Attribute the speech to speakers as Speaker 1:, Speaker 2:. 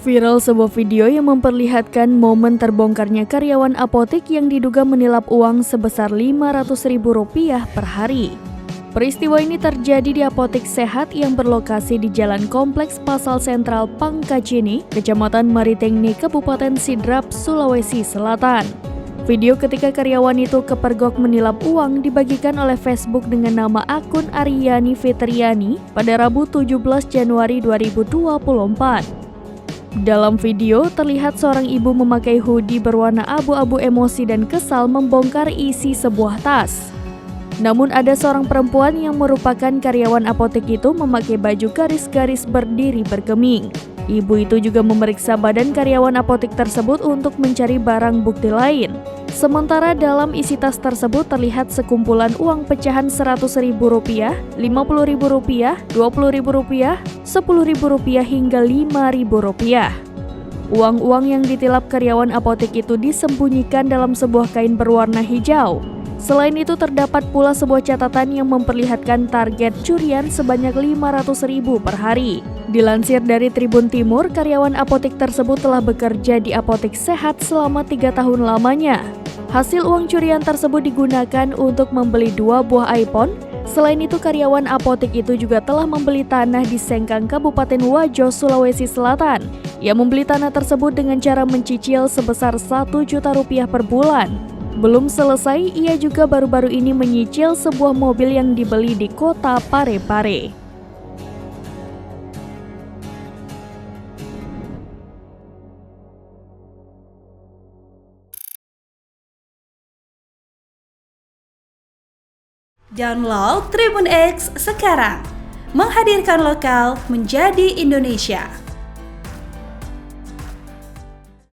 Speaker 1: Viral sebuah video yang memperlihatkan momen terbongkarnya karyawan apotek yang diduga menilap uang sebesar Rp500.000 per hari. Peristiwa ini terjadi di apotek sehat yang berlokasi di Jalan Kompleks Pasar Sentral Pangkacini, Kecamatan Maritengni, Kabupaten Sidrap, Sulawesi Selatan. Video ketika karyawan itu kepergok menilap uang dibagikan oleh Facebook dengan nama akun Aryani Fitriani pada Rabu 17 Januari 2024. Dalam video, terlihat seorang ibu memakai hoodie berwarna abu-abu emosi dan kesal membongkar isi sebuah tas. Namun ada seorang perempuan yang merupakan karyawan apotek itu memakai baju garis-garis berdiri bergeming. Ibu itu juga memeriksa badan karyawan apotek tersebut untuk mencari barang bukti lain. Sementara dalam isi tas tersebut terlihat sekumpulan uang pecahan Rp100.000, Rp50.000, Rp20.000, Rp10.000 hingga Rp5.000. Uang-uang yang ditilap karyawan apotek itu disembunyikan dalam sebuah kain berwarna hijau. Selain itu terdapat pula sebuah catatan yang memperlihatkan target curian sebanyak Rp500.000 per hari. Dilansir dari Tribun Timur, karyawan apotek tersebut telah bekerja di apotek sehat selama 3 tahun lamanya. Hasil uang curian tersebut digunakan untuk membeli 2 buah iPhone. Selain itu, karyawan apotek itu juga telah membeli tanah di Sengkang, Kabupaten Wajo, Sulawesi Selatan. Ia membeli tanah tersebut dengan cara mencicil sebesar Rp1 juta per bulan. Belum selesai, ia juga baru-baru ini menyicil sebuah mobil yang dibeli di kota Parepare.
Speaker 2: Download Tribun X sekarang, menghadirkan lokal menjadi Indonesia.